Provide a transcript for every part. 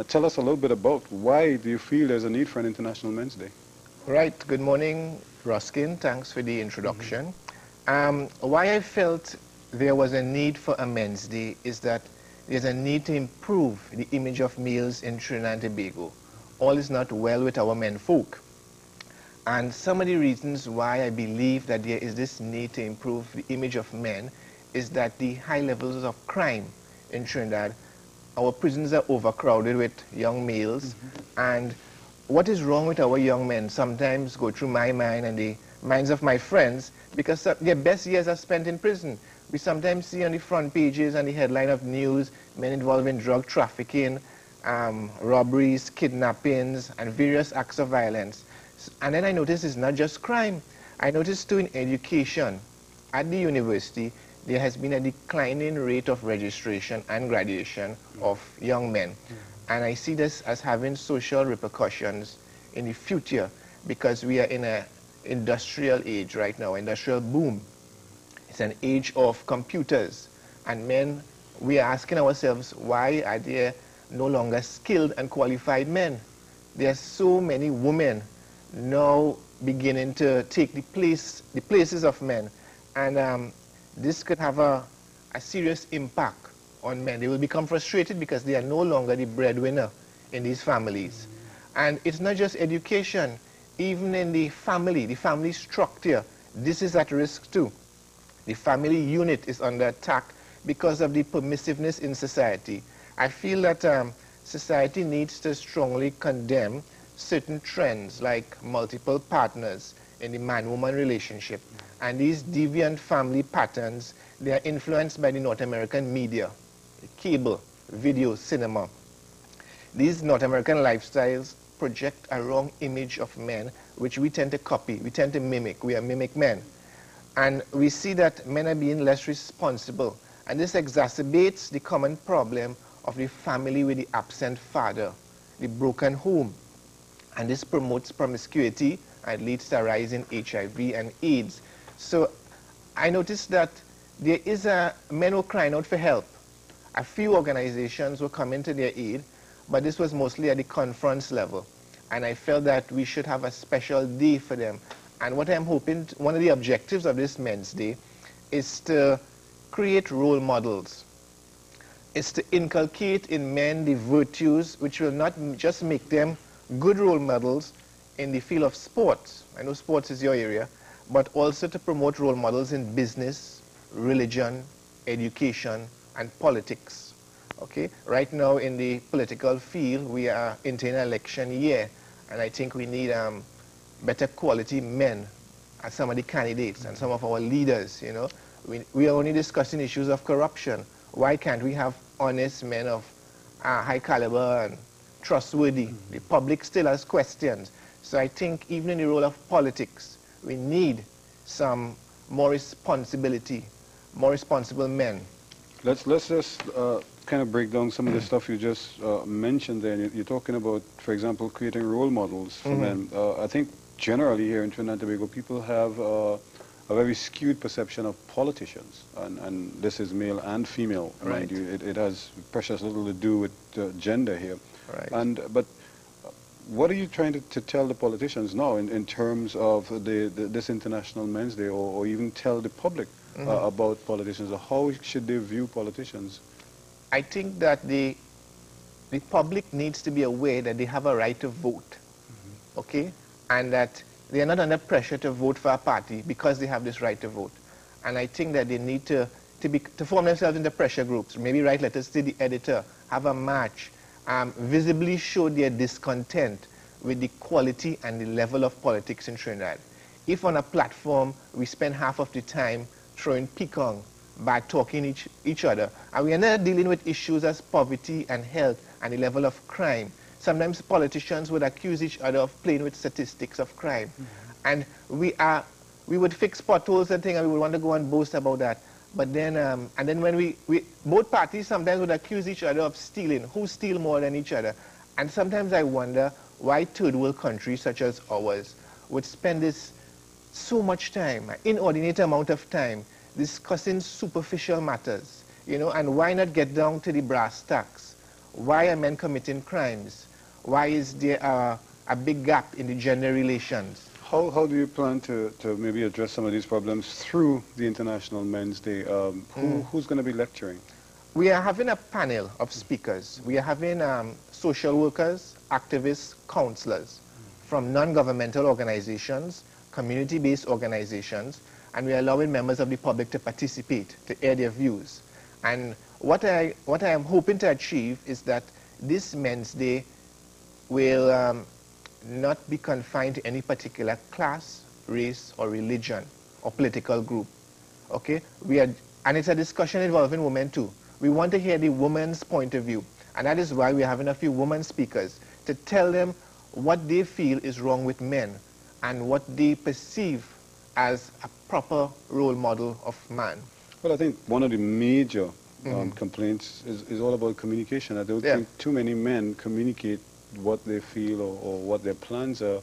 tell us a little bit about why do you feel there's a need for an International Men's Day? Right. Good morning, Ruskin. Thanks for the introduction. Why I felt there was a need for a Men's Day is that there's a need to improve the image of males in Trinidad and Tobago. All is not well with our men folk. And some of the reasons why I believe that there is this need to improve the image of men is that the high levels of crime in Trinidad, our prisons are overcrowded with young males, and what is wrong with our young men sometimes go through my mind and the minds of my friends, because their best years are spent in prison. We sometimes see on the front pages and the headline of news men involved in drug trafficking, robberies, kidnappings, and various acts of violence. And then I noticed it's not just crime. I noticed too in education. At the university, there has been a declining rate of registration and graduation of young men. And I see this as having social repercussions in the future because we are in an industrial age right now, industrial boom. It's an age of computers. And men, we are asking ourselves, why are there no longer skilled and qualified men? There are so many women now beginning to take the places of men. And this could have a serious impact on men. They will become frustrated because they are no longer the breadwinner in these families. And it's not just education. Even in the family structure, this is at risk too. The family unit is under attack because of the permissiveness in society. I feel that society needs to strongly condemn certain trends like multiple partners in the man-woman relationship. And these deviant family patterns, they are influenced by the North American media, cable, video, cinema. These North American lifestyles project a wrong image of men, which we tend to copy, we tend to mimic. We are mimic men. And we see that men are being less responsible. And this exacerbates the common problem of the family with the absent father, the broken home. And this promotes promiscuity and leads to a rise in HIV and AIDS. So I noticed that there is men who are crying out for help. A few organizations were coming to their aid, but this was mostly at the conference level. And I felt that we should have a special day for them. And what I'm hoping, one of the objectives of this Men's Day is to create role models. It's to inculcate in men the virtues which will not just make them good role models in the field of sports. I know sports is your area, but also to promote role models in business, religion, education, and politics. Okay? Right now in the political field, we are into an election year, and I think we need better quality men as some of the candidates and some of our leaders, you know. We are only discussing issues of corruption. Why can't we have honest men of high caliber and trustworthy? The public still has questions. So I think even in the role of politics, we need some more responsibility, more responsible men. Let's just kind of break down some of the stuff you just mentioned there. You're talking about, for example, creating role models for men. I think generally here in Trinidad and Tobago, people have a very skewed perception of politicians, and this is male and female, Right. mind you. It has precious little to do with gender here. Right. But what are you trying to tell the politicians now in terms of this International Men's Day, or even tell the public about politicians? Or how should they view politicians? I think that the public needs to be aware that they have a right to vote, okay? And that they are not under pressure to vote for a party because they have this right to vote. And I think that they need to form themselves into pressure groups, maybe write letters to the editor, have a march, visibly show their discontent with the quality and the level of politics in Trinidad. If on a platform we spend half of the time throwing picong, bad talking each other, and we are not dealing with issues as poverty and health and the level of crime. Sometimes politicians would accuse each other of playing with statistics of crime. And we would fix potholes and things, and we would want to go and boast about that. But then, and then when both parties sometimes would accuse each other of stealing, who steal more than each other. And sometimes I wonder why third world countries such as ours would spend so much time, an inordinate amount of time, discussing superficial matters, you know, and why not get down to the brass tacks? Why are men committing crimes? Why is there a big gap in the gender relations? How do you plan to maybe address some of these problems through the International Men's Day? Who's going to be lecturing? We are having a panel of speakers. We are having social workers, activists, counselors from non-governmental organizations, community-based organizations, and we are allowing members of the public to participate, to air their views. And what I am hoping to achieve is that this Men's Day will not be confined to any particular class, race, or religion, or political group. Okay? And it's a discussion involving women too. We want to hear the woman's point of view, and that is why we're having a few women speakers to tell them what they feel is wrong with men and what they perceive as a proper role model of man. Well, I think one of the major complaints is all about communication. I don't think too many men communicate what they feel or what their plans are,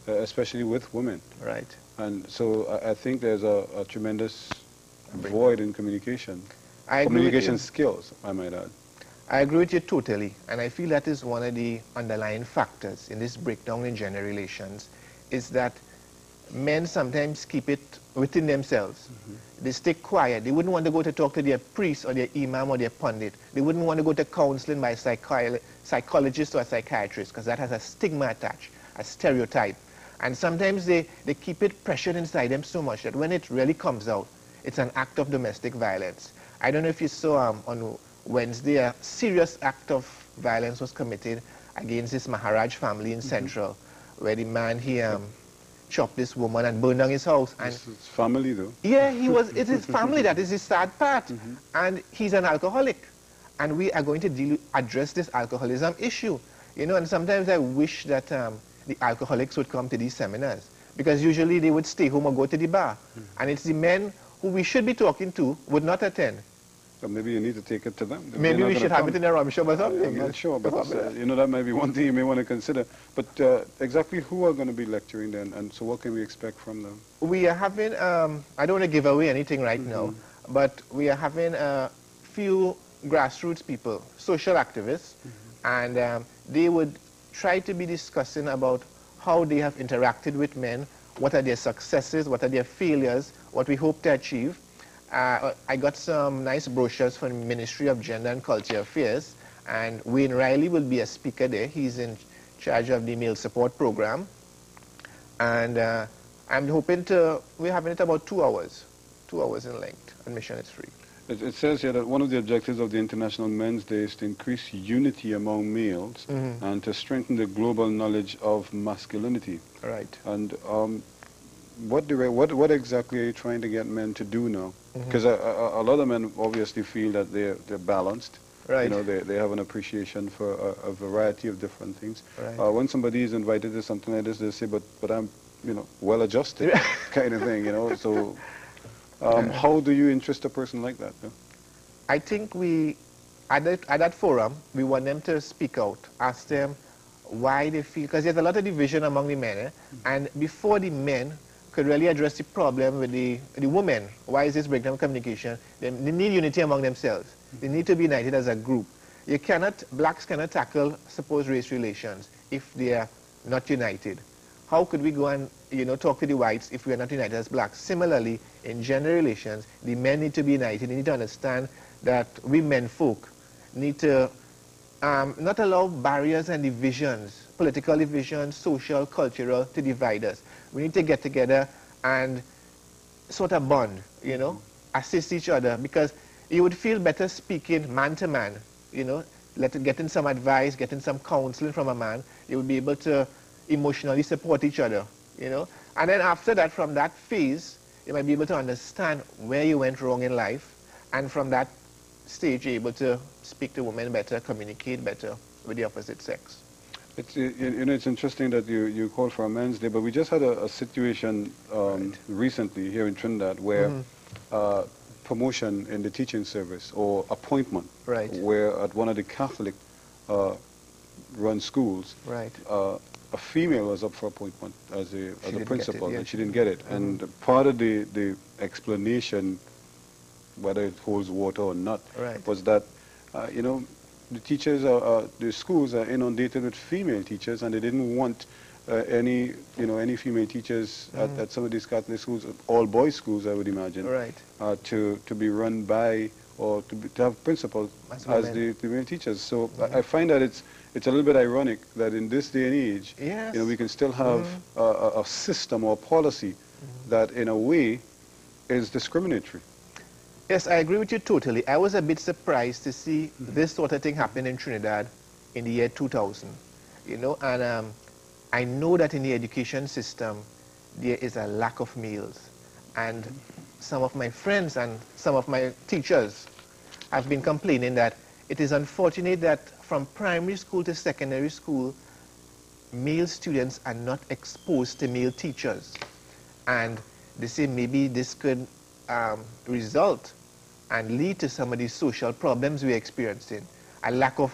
especially with women. Right. And so I think there's a tremendous void in communication. Communication skills, I might add. I agree with you totally, and I feel that is one of the underlying factors in this breakdown in gender relations, is that men sometimes keep it within themselves. They stay quiet. They wouldn't want to go to talk to their priest or their imam or their pundit. They wouldn't want to go to counseling by a psychologist or a psychiatrist, because that has a stigma attached, a stereotype. And sometimes they keep it pressured inside them so much that when it really comes out, it's an act of domestic violence. I don't know if you saw on Wednesday, a serious act of violence was committed against this Maharaj family in Central, where the man, he chopped this woman and burned down his house. And it's family, though. Yeah, it's his family. That is his sad part. And he's an alcoholic. And we are going to address this alcoholism issue. You know, and sometimes I wish that the alcoholics would come to these seminars, because usually they would stay home or go to the bar. And it's the men who we should be talking to would not attend. So maybe you need to take it to them. Maybe we should have it in a rum shop or something. I'm not sure, but you know, that might be one thing you may want to consider. But exactly who are going to be lecturing then, and so what can we expect from them? We are having, I don't want to give away anything right now, but we are having a few grassroots people, social activists, and they would try to be discussing about how they have interacted with men, what are their successes, what are their failures, what we hope to achieve. I got some nice brochures from the Ministry of Gender and Culture Affairs, and Wayne Riley will be a speaker there. He's in charge of the male support program. And I'm hoping we're having it about 2 hours in length. Admission is free. It says here that one of the objectives of the International Men's Day is to increase unity among males and to strengthen the global knowledge of masculinity. Right. And what exactly are you trying to get men to do now? Because a lot of men obviously feel that they're balanced. Right. You know, they have an appreciation for a variety of different things. Right. When somebody is invited to something like this, they say, but I'm, you know, well adjusted, kind of thing, you know. So how do you interest a person like that? Yeah? I think at that forum, we want them to speak out, ask them why they feel, because there's a lot of division among the men, and before the men could really address the problem with the women, why is this breakdown of communication, they need unity among themselves. They need to be united as a group. Blacks cannot tackle supposed race relations if they are not united. How could we go and, you know, talk to the whites if we are not united as blacks? Similarly, in gender relations, the men need to be united. They need to understand that we men folk need to not allow barriers and divisions, political divisions, social, cultural, to divide us. We need to get together and sort of bond, you know, assist each other, because you would feel better speaking man to man, you know, getting some advice, getting some counseling from a man. You would be able to emotionally support each other, you know. And then after that, from that phase, you might be able to understand where you went wrong in life, and from that stage, you're able to speak to women better, communicate better with the opposite sex. It's, you know, it's interesting that you called for a Men's Day, but we just had a situation recently here in Trinidad where promotion in the teaching service or appointment, where at one of the Catholic run schools, a female was up for appointment as a principal, and she didn't get it. And part of the explanation, whether it holds water or not, was that, you know, the teachers, the schools are inundated with female teachers, and they didn't want any female teachers at some of these Catholic schools, all boys schools, I would imagine, Right. to be run by or to have principals as the male teachers. So I find that it's a little bit ironic that in this day and age, Yes. we can still have a system or policy that, in a way, is discriminatory. Yes, I agree with you totally. I was a bit surprised to see this sort of thing happen in Trinidad in the year 2000. And I know that in the education system, there is a lack of males. And some of my friends and some of my teachers have been complaining that it is unfortunate that from primary school to secondary school, male students are not exposed to male teachers. And they say maybe this could result and lead to some of these social problems we're experiencing. A lack of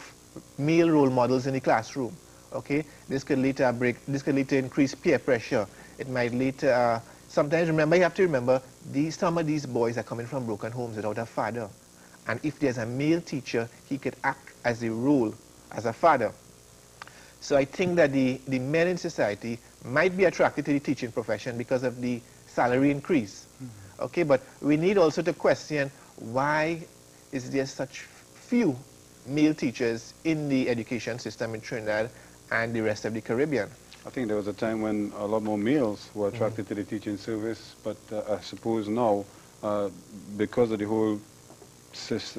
male role models in the classroom. Okay, this could lead to increased peer pressure. It might lead to sometimes, you have to remember, some of these boys are coming from broken homes without a father. And if there's a male teacher, he could act as a role as a father. So I think that the men in society might be attracted to the teaching profession because of the salary increase. Okay, but we need also to question, why is there such few male teachers in the education system in Trinidad and the rest of the Caribbean? I think there was a time when a lot more males were attracted to the teaching service, but I suppose now, because of the whole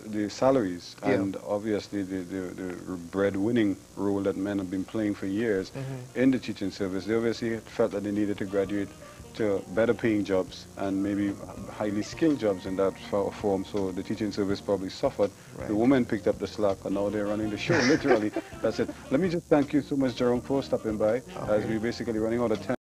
the salaries and obviously the breadwinning role that men have been playing for years in the teaching service, they obviously felt that they needed to graduate to better paying jobs and maybe highly skilled jobs in that form, so the teaching service probably suffered. The women picked up the slack, and now they're running the show, literally. That's it. Let me just thank you so much, Jerome, for stopping by, as we're basically running out of time.